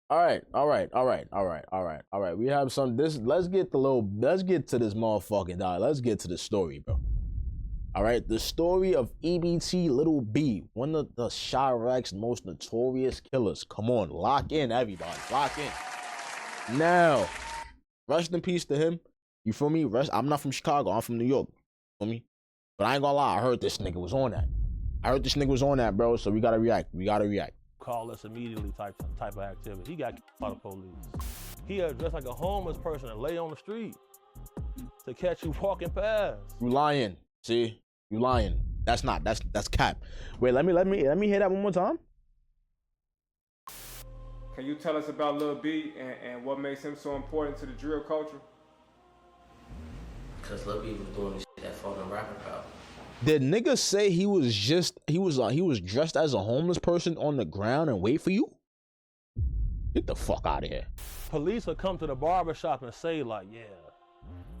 All right, all right, all right, all right, all right, all right. We have some this. Let's get to this motherfucking dog. Let's get to the story, bro. All right, the story of EBT Little B, one of the Chirac's most notorious killers. Come on, lock in, everybody, lock in. Now, rest in peace to him. You feel me? I'm not from Chicago. I'm from New York. You feel me? But I ain't gonna lie. I heard this nigga was on that. Bro. So we gotta react. Call us immediately type of activity. He got kicked by the police. He dressed like a homeless person and lay on the street to catch you walking past. You lying? See, you lying. That's cap. Wait, let me hear that one more time. Can you tell us about Lil B and what makes him so important to the drill culture? Because Lil B was doing the shit that fucking rapping about. Did niggas say he was dressed as a homeless person on the ground and wait for you? Get the fuck out of here. Police will come to the barbershop and say like, yeah,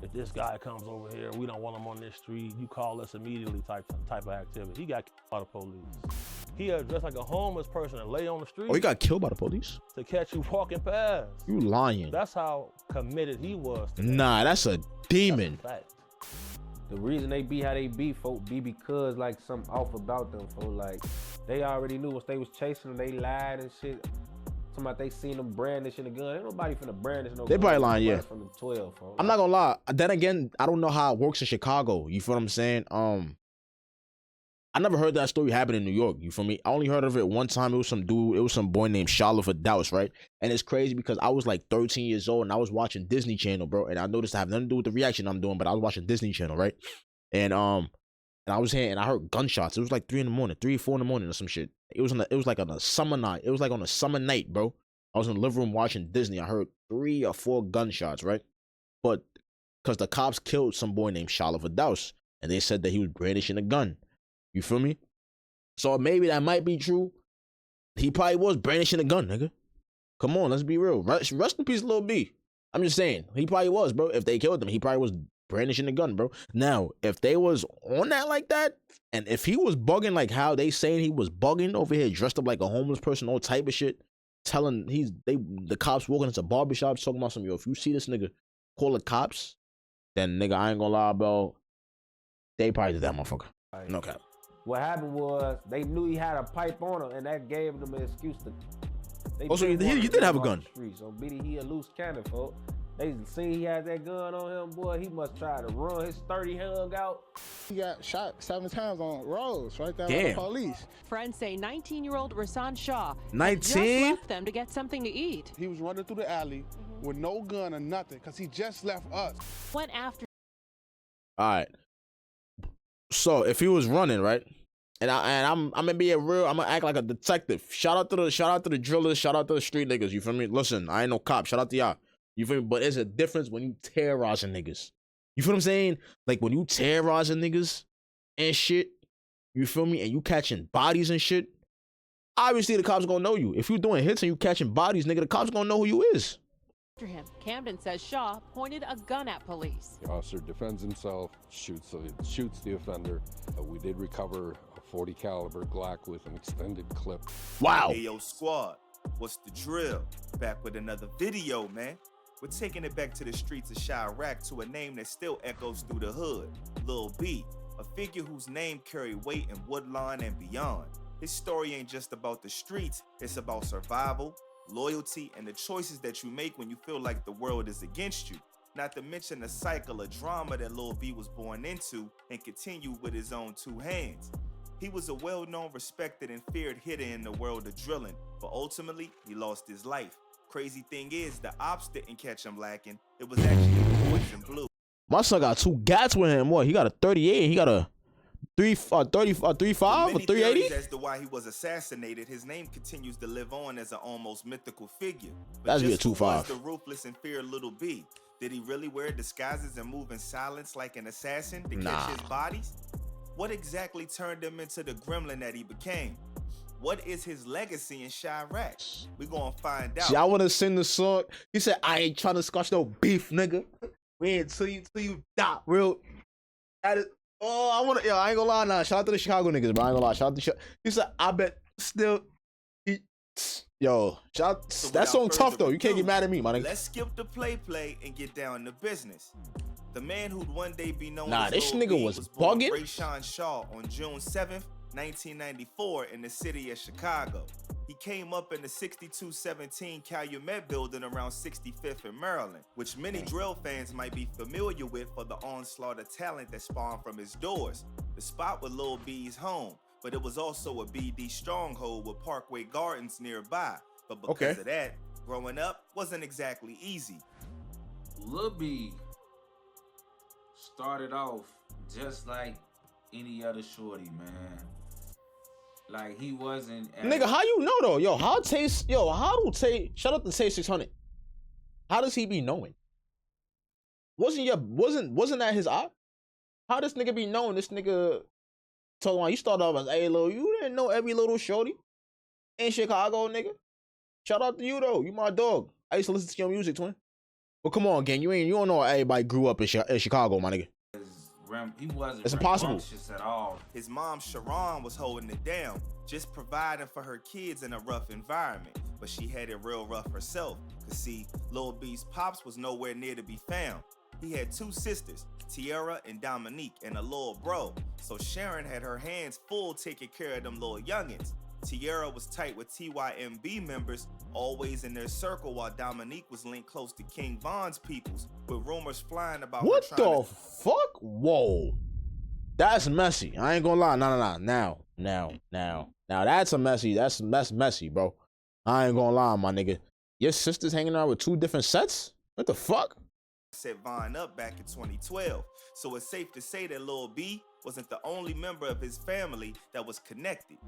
if this guy comes over here, we don't want him on this street, you call us immediately type of activity. He got killed by the police. He dressed like a homeless person and lay on the street. Oh, he got killed by the police? To catch you walking past. You lying. That's how committed he was to that. Nah, that's a demon. That's a fact. The reason they be how they be, folk, be because like something off about them, folk. Like they already knew once they was chasing them, they lied and shit. Talking about they seen them brandishing the gun. Ain't nobody finna brandish no gun. They probably lying, yeah. From the 12, folk. I'm not gonna lie. Then again, I don't know how it works in Chicago. You feel what I'm saying? I never heard that story happen in New York. You feel me? I only heard of it one time. It was some boy named Charlotte Douse, right? And it's crazy because I was like 13 years old and I was watching Disney Channel, bro. And I noticed I have nothing to do with the reaction I'm doing, but I was watching Disney Channel, right? And I was here and I heard gunshots. It was like 3 or 4 in the morning or some shit. It was like on a summer night. It was like on a summer night, bro. I was in the living room watching Disney. I heard 3 or 4 gunshots, right? But because the cops killed some boy named Charlotte Douse, and they said that he was brandishing a gun. You feel me? So maybe that might be true. He probably was brandishing a gun, nigga. Come on, let's be real. Rest in peace, Lil B. I'm just saying, he probably was, bro. If they killed him, he probably was brandishing a gun, bro. Now, if they was on that like that, and if he was bugging like how they saying he was bugging over here, dressed up like a homeless person, all type of shit, telling the cops walking into barbershops talking about some, yo, if you see this nigga, call the cops, then nigga, I ain't gonna lie, bro. They probably did that motherfucker. Right. No cap. What happened was they knew he had a pipe on him, and that gave them an excuse to. Also, he did have a gun. So BD, he a loose cannon, folks. They seen he had that gun on him, boy. He must try to run. His 30 hung out. He got shot 7 times on Rose, right there. Damn. By the police. Friends say 19-year-old Rasan Shaw 19? just left them to get something to eat. He was running through the alley with no gun or nothing, because he just left us. Went after. All right. So if he was running, right, and I'm gonna be I'm gonna act like a detective. Shout out to the drillers. Shout out to the street niggas. You feel me? Listen, I ain't no cop. Shout out to y'all. You feel me? But there's a difference when you terrorizing niggas. You feel what I'm saying? Like when you terrorizing niggas and shit. You feel me? And you catching bodies and shit. Obviously the cops gonna know you. If you doing hits and you catching bodies, nigga, the cops gonna know who you is. Him. Camden says Shaw pointed a gun at police. The officer defends himself, shoots the offender. We did recover a 40 caliber Glock with an extended clip. Wow. Hey, yo, squad, what's the drill? Back with another video, man. We're taking it back to the streets of Chiraq to a name that still echoes through the hood, Lil B, a figure whose name carried weight in Woodlawn and beyond. His story ain't just about the streets, it's about survival, loyalty, and the choices that you make when you feel like the world is against you. Not to mention the cycle of drama that Lil B was born into and continued with his own 2 hands. He was a well-known, respected, and feared hitter in the world of drilling, but ultimately, he lost his life. Crazy thing is, the ops didn't catch him lacking. It was actually the boys in blue. My son got 2 gats with him. What? He got a 38 and he got a 35 or 380? As to why he was assassinated, his name continues to live on as an almost mythical figure. That's just a who 2-5. was the ruthless and feared Little B? Did he really wear disguises and move in silence like an assassin to catch his bodies? What exactly turned him into the gremlin that he became? What is his legacy in Chiraq? We gonna find out. See, I wanna sing the song. He said, I ain't trying to squash no beef, nigga. We ain't till you die, real. That is, I ain't gonna lie now. Shout out to the Chicago niggas, bro. I ain't gonna lie. Shout out to he said, I bet still Yo, So that without song tough further though. You can't ado, get mad at me, my nigga. Let's skip the play and get down to business. The man who'd one day be known Nah, as this Lil nigga B was born bugging. Rayshawn Shaw on June 7th, 1994 in the city of Chicago. He came up in the 6217 Calumet building around 65th in Maryland, which many drill fans might be familiar with for the onslaught of talent that spawned from his doors. The spot was Lil B's home, but it was also a BD stronghold with Parkway Gardens nearby. But because of that, growing up wasn't exactly easy. Lil B started off just like any other shorty, man. Like he wasn't. Nigga, how you know though? Yo, how do Tay? Shout out to Tay 600. How does he be knowing? Wasn't that his eye? How this nigga be knowing? This nigga told him you started off as, hey, little, you didn't know every little shorty in Chicago, nigga. Shout out to you though. You my dog. I used to listen to your music, twin. But come on, gang. You don't know everybody grew up in Chicago, my nigga. He wasn't. It's impossible at all. His mom, Sharon, was holding it down, just providing for her kids in a rough environment. But she had it real rough herself. Cause see, Lil B's pops was nowhere near to be found. He had two sisters, Tiara and Dominique, and a little bro. So Sharon had her hands full taking care of them little youngins. Tiara was tight with TYMB members, always in their circle, while Dominique was linked close to King Von's peoples, with rumors flying about what her the fuck? Whoa, that's messy. I ain't gonna lie. No. Now that's a messy. That's messy, bro. I ain't gonna lie, my nigga. Your sister's hanging out with two different sets? What the fuck? Set Von up back in 2012. So it's safe to say that Lil B wasn't the only member of his family that was connected.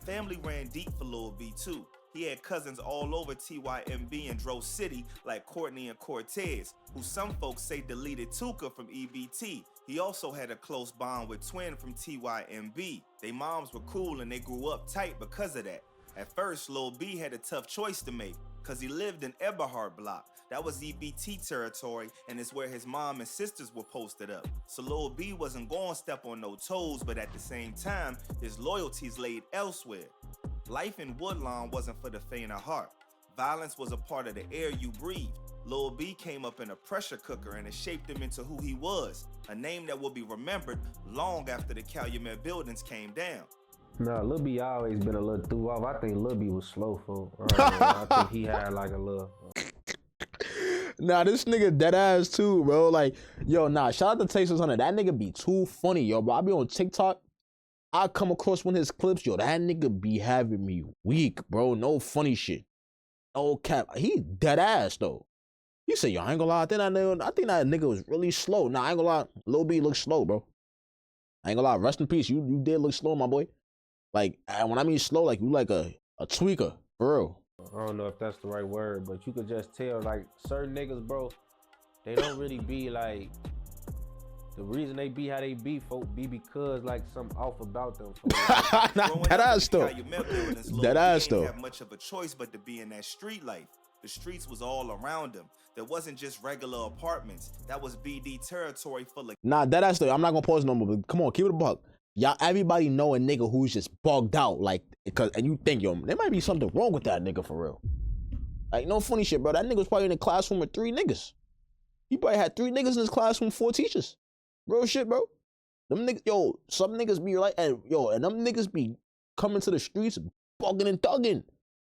Family ran deep for Lil B too. He had cousins all over TYMB and Dro City like Courtney and Cortez, who some folks say deleted Tuka from EBT. He also had a close bond with Twin from TYMB. They moms were cool and they grew up tight because of that. At first, Lil B had a tough choice to make, cause he lived in Eberhard Block. That was EBT territory, and it's where his mom and sisters were posted up. So Lil B wasn't gonna step on no toes, but at the same time, his loyalties laid elsewhere. Life in Woodlawn wasn't for the faint of heart. Violence was a part of the air you breathed. Lil B came up in a pressure cooker and it shaped him into who he was, a name that will be remembered long after the Calumet buildings came down. Nah, Lil B always been a little threw off. I think Lil B was slow for. I think he had like a little. Nah, this nigga dead ass too, bro. Like, yo, nah, shout out to Tay 600. That nigga be too funny, yo, bro. I be on TikTok. I come across one of his clips, yo. That nigga be having me weak, bro. No funny shit. No cap. He dead ass though. He said, yo, I ain't gonna lie. I think that nigga was really slow. Nah, I ain't gonna lie. Lil B looks slow, bro. I ain't gonna lie. Rest in peace. You did look slow, my boy. Like, when I mean slow, like you like a tweaker, for real. I don't know if that's the right word, but you could just tell, like, certain niggas, bro, they don't really be like, the reason they be how they be, folk, be because like something off about them. That ass though. That ass though. Didn't have much of a choice but to be in that street life. The streets was all around him. There wasn't just regular apartments. That was BD territory full of. Nah, that ass though. I'm not gonna pause no more, but come on, keep it a buck. Y'all, everybody know a nigga who's just bugged out, like, and you think, yo, there might be something wrong with that nigga for real. Like, no funny shit, bro. That nigga was probably in a classroom with 3 niggas. He probably had 3 niggas in his classroom, 4 teachers. Real shit, bro. Them niggas, yo, some niggas be like, and them niggas be coming to the streets bugging and thugging.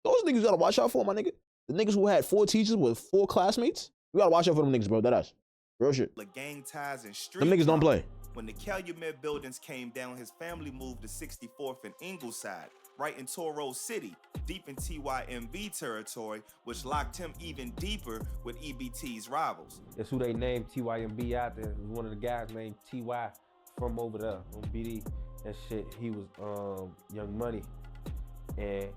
Those niggas you gotta watch out for, my nigga. The niggas who had 4 teachers with 4 classmates, you gotta watch out for them niggas, bro. That ass. Real shit. Like gang ties and street. Them niggas don't play. When the Calumet buildings came down, his family moved to 64th and Ingleside, right in Toro City, deep in TYMB territory, which locked him even deeper with EBT's rivals. That's who they named TYMB out there. It was one of the guys named TY from over there on BD. That shit, he was Young Money. And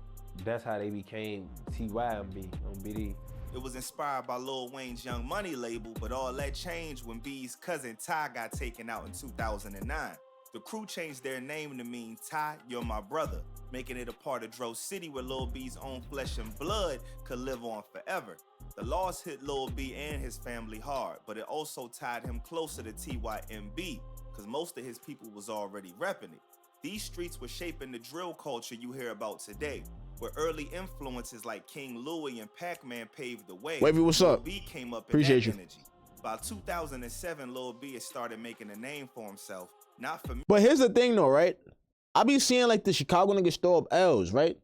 that's how they became TYMB on BD. It was inspired by Lil Wayne's Young Money label, but all that changed when B's cousin Ty got taken out in 2009. The crew changed their name to mean Ty, You're My Brother, making it a part of Dro City where Lil B's own flesh and blood could live on forever. The loss hit Lil B and his family hard, but it also tied him closer to TYMB, because most of his people was already repping it. These streets were shaping the drill culture you hear about today. where early influences like King Louie and Pac-Man paved the way. Wavy, what's Lil up? B came up Appreciate in you. that energy. By 2007, Lil B had started making a name for himself, not for But here's the thing though, right? I be seeing like the Chicago niggas throw up L's, right?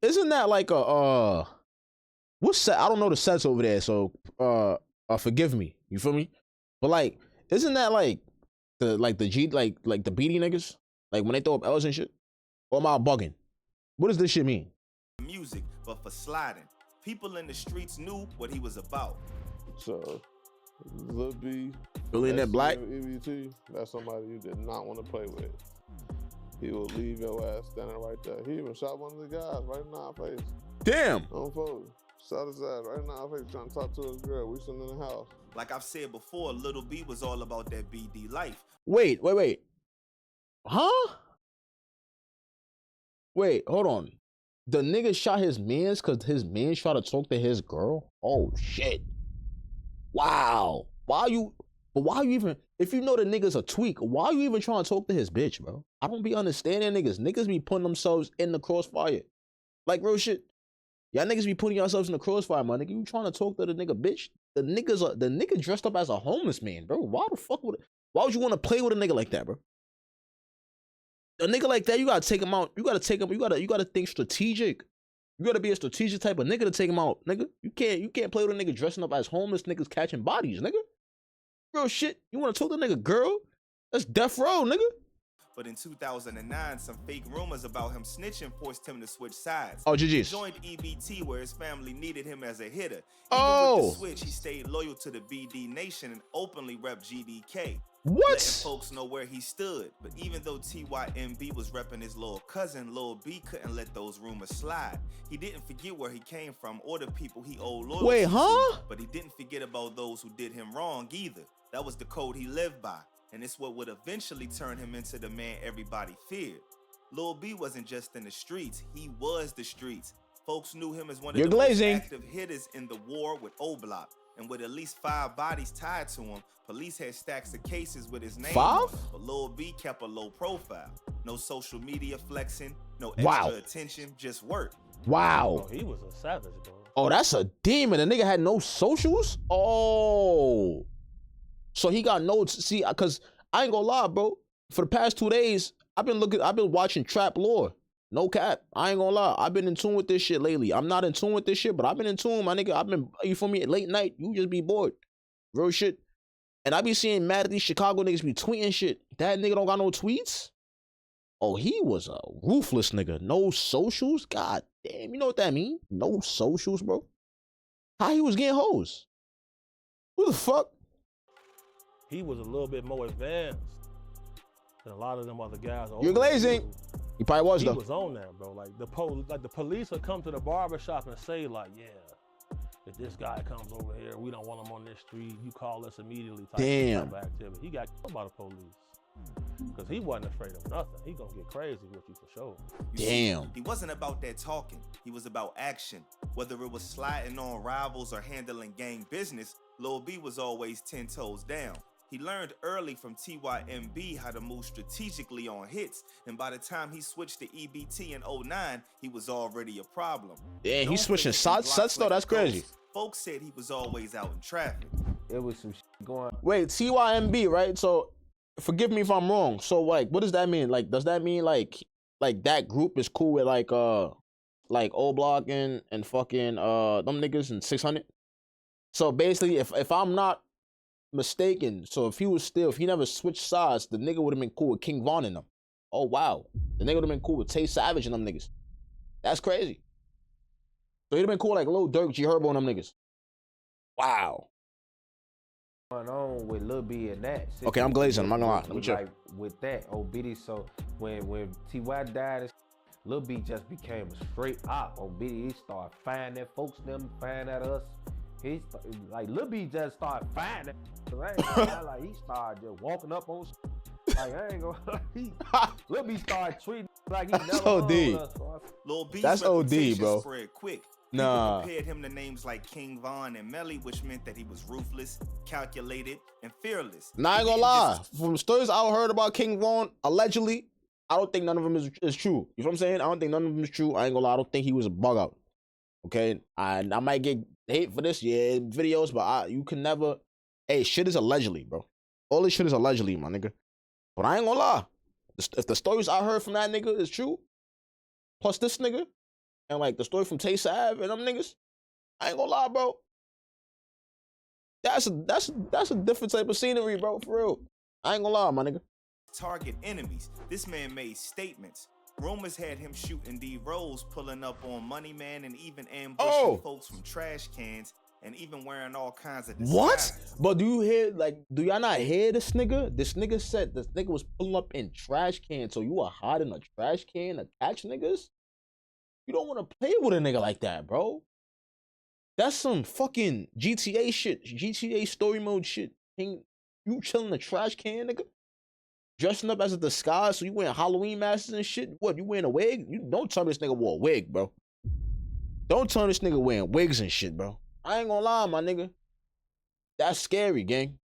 Isn't that like a what's set? I don't know the sets over there, so forgive me. You feel me? But like, isn't that like the G like the BD niggas? Like when they throw up L's and shit? Or am I bugging? What does this shit mean? music, but for sliding. People in the streets knew what he was about. So, Lil B, Billionaire Black. EBT, that's somebody you did not want to play with. He will leave your ass standing right there. He even shot one of the guys right in our face. Damn. On phone. Shot his ass right in our face trying to talk to his girl. We sitting in the house. Like I've said before, Lil B was all about that BD life. Wait. Huh? Wait, hold on. The nigga shot his mans because his man tried to talk to his girl? Oh, shit. Wow. Why you even, if you know the nigga's a tweak, why are you even trying to talk to his bitch, bro? I don't be understanding niggas. Niggas be putting themselves in the crossfire. Like real shit. Y'all niggas be putting yourselves in the crossfire, my nigga. You trying to talk to the nigga bitch? The nigga dressed up as a homeless man, bro. Why would you want to play with a nigga like that, bro? A nigga like that, you gotta take him out. You gotta think strategic. You gotta be a strategic type of nigga to take him out, nigga. You can't play with a nigga dressing up as homeless niggas catching bodies, nigga. Real shit. You wanna talk to a nigga girl? That's death row, nigga. But in 2009, some fake rumors about him snitching forced him to switch sides. Oh, He GG's. joined EBT where his family needed him as a hitter. Even Oh. with the switch, he stayed loyal to the BD Nation and openly repped GDK. What? Letting folks know where he stood. But even though TYMB was repping his little cousin, Lil B couldn't let those rumors slide. He didn't forget where he came from or the people he owed loyalty Wait, to, huh? but he didn't forget about those who did him wrong either. That was the code he lived by. And it's what would eventually turn him into the man everybody feared. Lil B wasn't just in the streets, he was the streets. Folks knew him as one of You're the glazing. most active hitters in the war with O-Block. And with at least 5 bodies tied to him, police had stacks of cases with his name 5? on them. But Lil B kept a low profile. No social media flexing, no extra Wow. attention, just work. Wow. Oh, he was a savage, bro. Oh, that's a demon. The nigga had no socials? Oh. So he got no, see, because I ain't gonna lie, bro. For the past 2 days, I've been watching Trap Lore. No cap. I ain't gonna lie. I've been in tune with this shit lately. I'm not in tune with this shit, but I've been in tune, my nigga. You feel me? At late night, you just be bored. Real shit. And I be seeing mad at these Chicago niggas be tweeting shit. That nigga don't got no tweets? Oh, he was a ruthless nigga. No socials? God damn, you know what that mean? No socials, bro. How he was getting hoes? Who the fuck? He was a little bit more advanced than a lot of them other guys. You're glazing. He probably was, He though. was on that, bro. Like the police would come to the barbershop and say, like, yeah, if this guy comes over here, we don't want him on this street. You call us immediately. Damn. Type of activity. He got killed by the police because he wasn't afraid of nothing. He gonna get crazy with you for sure. You Damn. see, he wasn't about that talking. He was about action. Whether it was sliding on rivals or handling gang business, Lil B was always 10 toes down. He learned early from TYMB how to move strategically on hits, and by the time he switched to EBT in 09, he was already a problem. Yeah, Known he's for switching hitting sets blocks though. like a That's crazy. ghost, folks said he was always out in traffic. It was some shit going. Wait, TYMB, right? So, forgive me if I'm wrong. So, like, what does that mean? Like, does that mean like that group is cool with like O-Block and fucking them niggas and 600? So basically, if I'm not mistaken, so if he never switched sides, the nigga would have been cool with King Von and them. Oh wow, the nigga would have been cool with Tay Savage and them niggas. That's crazy. So he'd have been cool like Lil Durk, G Herbo and them niggas. Wow. Going on with Lil B and that. Okay, I'm glazing. I'm not gonna lie. Let me With, chill. like with that, Obidi. So when T.Y. died, Lil B just became a straight op. Obidi, he started firing at folks, them firing at us. Like Lil B just started firing. Like he started just walking up on. Like I ain't gonna. Lil B started treating like he never OD. hung us. Lil B's That's OD, reputation bro. spread quick. Nah. People compared him to names like King Von and Melly, which meant that he was ruthless, calculated, and fearless. Nah, I ain't gonna lie. From stories I heard about King Von, allegedly, I don't think none of them is true. You know what I'm saying? I don't think none of them is true. I ain't gonna lie. I don't think he was a bug out. Okay, I might get hate for this, yeah, videos, but you can never. Hey, shit is allegedly, bro. All this shit is allegedly, my nigga. But I ain't gonna lie. If the stories I heard from that nigga is true, plus this nigga, and like the story from Tay Sav and them niggas, I ain't gonna lie, bro. That's a different type of scenery, bro. For real. I ain't gonna lie, my nigga. Target enemies. This man made statements. Rumors had him shooting D Rose, pulling up on Money Man, and even ambushing folks from trash cans, and even wearing all kinds of disguises. What? But do y'all not hear this nigga? This nigga said this nigga was pulling up in trash cans, so you are hiding a trash can to catch niggas? You don't want to play with a nigga like that, bro. That's some fucking GTA shit, GTA story mode shit. You chilling in a trash can, nigga? Dressing up as a disguise, so you wearing Halloween masks and shit? What, you wearing a wig? You don't tell me this nigga wore a wig, bro. Don't tell me this nigga wearing wigs and shit, bro. I ain't gonna lie, my nigga. That's scary, gang.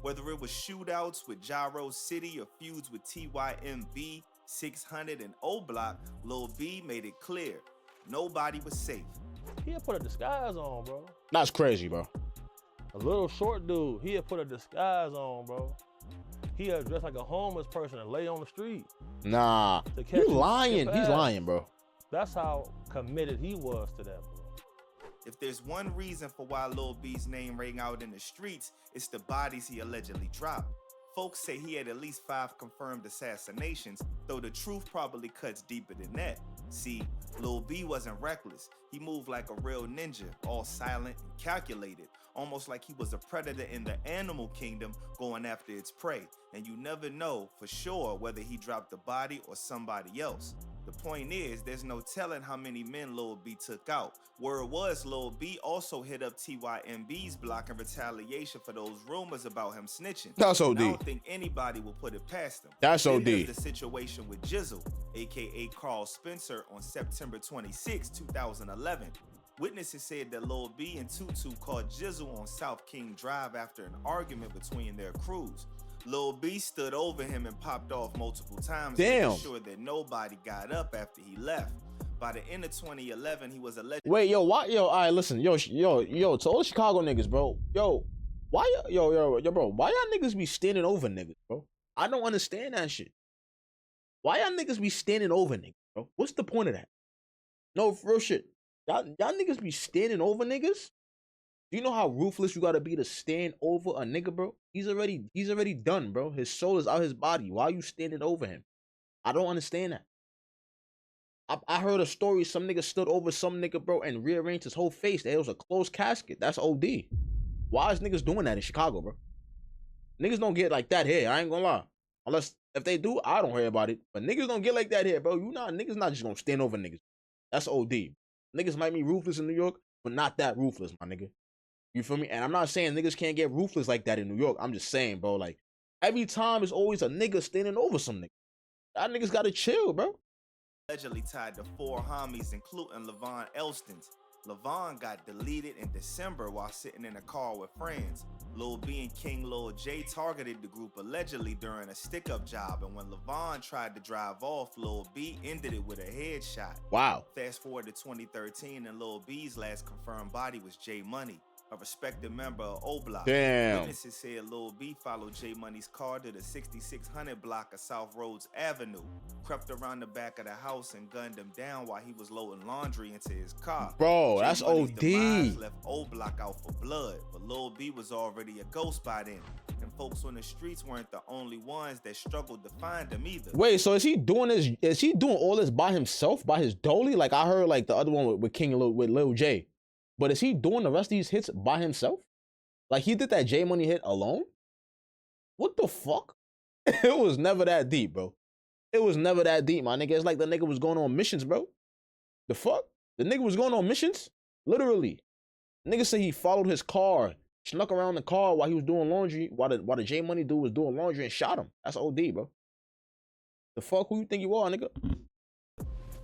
Whether it was shootouts with Gyro City or feuds with TYMV, 600, and O-Block, Lil B made it clear nobody was safe. He had put a disguise on, bro. That's crazy, bro. A little short dude, he had put a disguise on, bro. He had dressed like a homeless person and lay on the street. Nah, you lying. He's lying, bro. That's how committed he was to that, bro. If there's one reason for why Lil B's name rang out in the streets, it's the bodies he allegedly dropped. Folks say he had at least 5 confirmed assassinations, though the truth probably cuts deeper than that. See, Lil B wasn't reckless. He moved like a real ninja, all silent and calculated, almost like he was a predator in the animal kingdom going after its prey. And you never know for sure whether he dropped the body or somebody else. The point is, there's no telling how many men Lil B took out. Word was, Lil B also hit up TYMB's block in retaliation for those rumors about him snitching. That's OD. And I don't think anybody will put it past him. That's Then OD. there's the situation with Jizzle, aka Carl Spencer, on September 26, 2011. Witnesses said that Lil B and Tutu caught Jizzle on South King Drive after an argument between their crews. Lil B stood over him and popped off multiple times, making sure that nobody got up after he left. By the end of 2011, he was alleged. Wait, yo, why? Yo, all right, listen, yo, to all the Chicago niggas, bro. Yo, why, yo, bro? Why y'all niggas be standing over niggas, bro? I don't understand that shit. Why y'all niggas be standing over niggas, bro? What's the point of that? No, for real shit. Y'all niggas be standing over niggas? Do you know how ruthless you gotta be to stand over a nigga, bro? He's already done, bro. His soul is out his body. Why are you standing over him? I don't understand that. I heard a story, some nigga stood over some nigga, bro, and rearranged his whole face. It was a closed casket. That's OD. Why is niggas doing that in Chicago, bro? Niggas don't get like that here. I ain't gonna lie. Unless, if they do, I don't hear about it. But niggas don't get like that here, bro. Niggas not just gonna stand over niggas. That's OD. Niggas might be ruthless in New York, but not that ruthless, my nigga. You feel me? And I'm not saying niggas can't get ruthless like that in New York. I'm just saying, bro, like, every time it's always a nigga standing over some nigga. That niggas gotta chill, bro. Allegedly tied to 4 homies, including Levon Elston's. Levon got deleted in December while sitting in a car with friends. Lil B and King Lil J targeted the group allegedly during a stick-up job, and when Levon tried to drive off, Lil B ended it with a headshot. Wow. Fast forward to 2013, and Lil B's last confirmed body was J Money, a respected member of O-Block. Damn. Witnesses said Lil B followed J Money's car to the 6600 block of South Rhodes Avenue, crept around the back of the house and gunned him down while he was loading laundry into his car. Bro, J that's Money's OD. demise left O-Block out for blood, but Lil B was already a ghost by then, and folks on the streets weren't the only ones that struggled to find him either. Wait, so is he doing this? Is he doing all this by himself, by his dolly? Like I heard, like the other one with King with Lil J. But is he doing the rest of these hits by himself? Like he did that J Money hit alone? What the fuck? It was never that deep, bro. It was never that deep, my nigga. It's like the nigga was going on missions, bro. The fuck? The nigga was going on missions? Literally. Nigga said he followed his car, snuck around the car while he was doing laundry, while the J Money dude was doing laundry and shot him. That's OD, bro. The fuck? Who you think you are, nigga?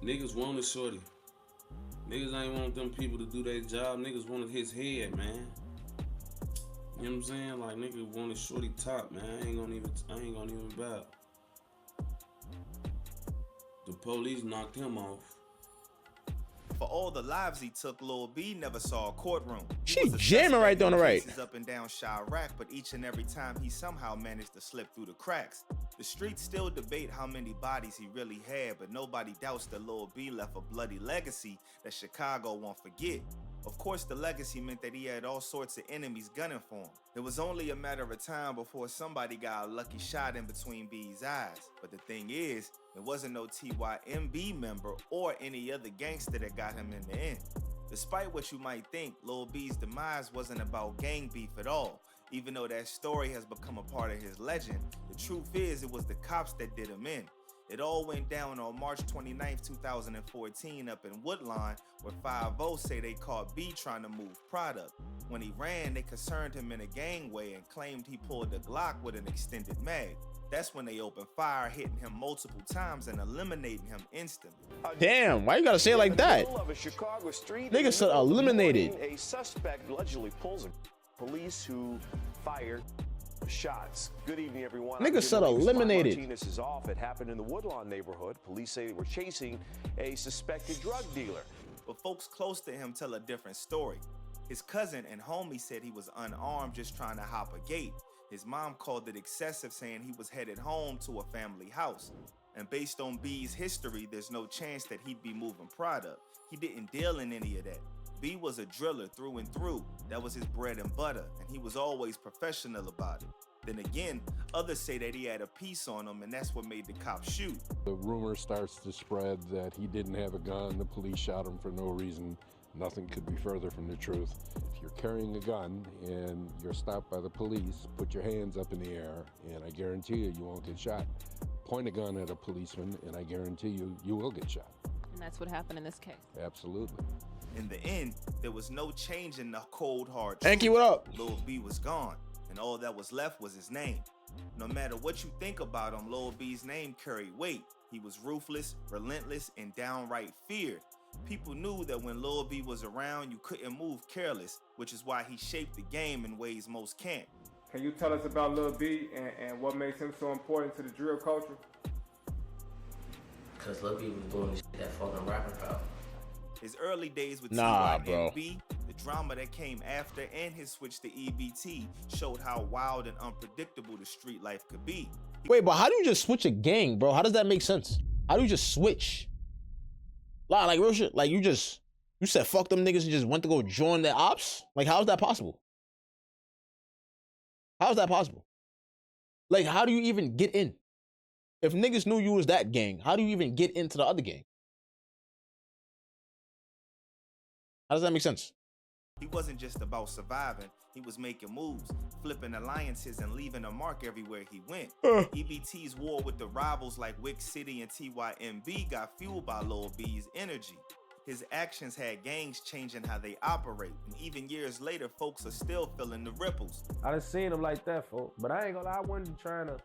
Niggas wanted Shorty. Niggas ain't want them people to do their job. Niggas wanted his head, man. You know what I'm saying? Like, nigga wanted Shorty top, man. I ain't gonna even bow. The police knocked him off. For all the lives he took, Lil B never saw a courtroom. He She was a jamming right suspect there on in the right. cases up and down Chirac, but each and every time he somehow managed to slip through the cracks. The streets still debate how many bodies he really had, but nobody doubts that Lil B left a bloody legacy that Chicago won't forget. Of course, the legacy meant that he had all sorts of enemies gunning for him. It was only a matter of time before somebody got a lucky shot in between B's eyes. But the thing is, it wasn't no TYMB member or any other gangster that got him in the end. Despite what you might think, Lil B's demise wasn't about gang beef at all. Even though that story has become a part of his legend, the truth is it was the cops that did him in. It all went down on March 29th, 2014 up in Woodlawn, where 5-0 say they caught B trying to move product. When he ran, they concerned him in a gangway and claimed he pulled a Glock with an extended mag. That's when they opened fire, hitting him multiple times and eliminating him instantly. Damn, why you gotta say it like that? Nigga said eliminated. A suspect allegedly pulls a police who fired shots. Good evening, everyone. Nigga said eliminated. Martinez is off. It happened in the Woodlawn neighborhood. Police say they were chasing a suspected drug dealer. But folks close to him tell a different story. His cousin and homie said he was unarmed just trying to hop a gate. His mom called it excessive, saying he was headed home to a family house. And based on B's history, there's no chance that he'd be moving product. He didn't deal in any of that. B was a driller through and through. That was his bread and butter, and he was always professional about it. Then again, others say that he had a piece on him, and that's what made the cops shoot. The rumor starts to spread that he didn't have a gun, the police shot him for no reason. Nothing could be further from the truth. If you're carrying a gun and you're stopped by the police, put your hands up in the air, and I guarantee you, you won't get shot. Point a gun at a policeman, and I guarantee you, you will get shot. And that's what happened in this case. Absolutely. In the end, there was no change in the cold hard truth. Thank you, what up? Lil B was gone, and all that was left was his name. No matter what you think about him, Lil B's name carried weight. He was ruthless, relentless, and downright feared. People knew that when Lil B was around, you couldn't move careless, which is why he shaped the game in ways most can't. Can you tell us about Lil B and what makes him so important to the drill culture? Cause Lil B was doing the shit that fucking rapping about. His early days with TYMB, the drama that came after, and his switch to EBT showed how wild and unpredictable the street life could be. Wait, but how do you just switch a gang, bro? How does that make sense? How do you just switch? Like real shit. Like you said fuck them niggas and just went to go join the ops? Like how is that possible? How is that possible? Like how do you even get in? If niggas knew you was that gang, how do you even get into the other gang? How does that make sense? He wasn't just about surviving, he was making moves, flipping alliances and leaving a mark everywhere he went. EBT's war with the rivals like Wick City and TYMB got fueled by Lil B's energy. His actions had gangs changing how they operate, and even years later, folks are still feeling the ripples. I done seen him like that, folks. But I ain't gonna lie, I wasn't trying to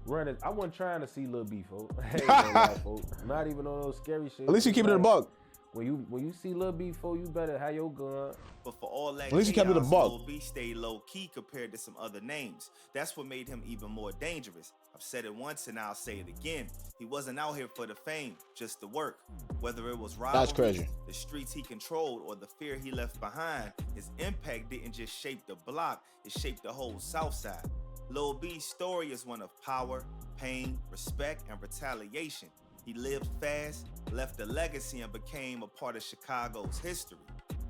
run it. I wasn't trying to see Lil B, folks. I ain't gonna lie, folks. Not even on those scary shit. At least you keep it in a buck. When you see Lil B, folks, you better have your gun. But for all that At least you kept it a buck. Lil B stayed low-key compared to some other names. That's what made him even more dangerous. I've said it once and I'll say it again. He wasn't out here for the fame, just the work. Whether it was rivalry, the streets he controlled, or the fear he left behind, his impact didn't just shape the block, it shaped the whole South Side. Lil B's story is one of power, pain, respect, and retaliation. He lived fast, left a legacy, and became a part of Chicago's history.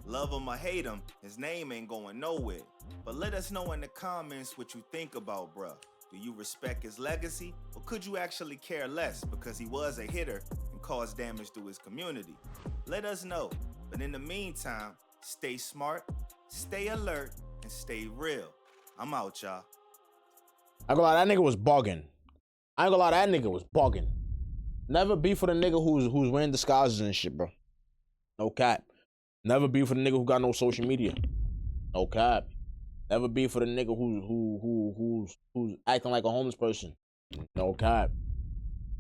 Love him or hate him, his name ain't going nowhere. But let us know in the comments what you think about bruh. Do you respect his legacy, or could you actually care less because he was a hitter and caused damage to his community? Let us know. But in the meantime, stay smart, stay alert, and stay real. I'm out, y'all. I ain't gonna lie, that nigga was bugging. I ain't gonna lie, that nigga was bugging. Never be for the nigga who's wearing disguises and shit, bro. No cap. Never be for the nigga who got no social media. No cap. Never be for the nigga who's acting like a homeless person. No cap.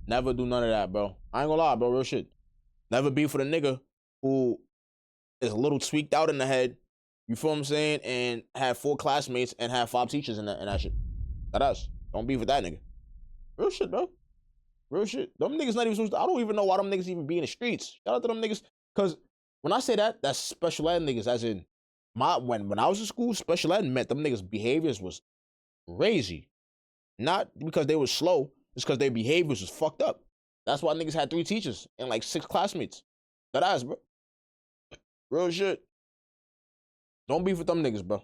Never do none of that, bro. I ain't gonna lie, bro. Real shit. Never be for the nigga who is a little tweaked out in the head. You feel what I'm saying? And have 4 classmates and have 5 teachers in that shit. That us. Don't be with that nigga. Real shit, bro. Real shit. Them niggas not even supposed to, I don't even know why them niggas even be in the streets. Shout out to them niggas. Cause when I say that, that's special ed niggas, as in when I was in school, special ed meant them niggas' behaviors was crazy. Not because they were slow, it's because their behaviors was fucked up. That's why niggas had 3 teachers and like 6 classmates. That ass, bro. Real shit. Don't beef with them niggas, bro.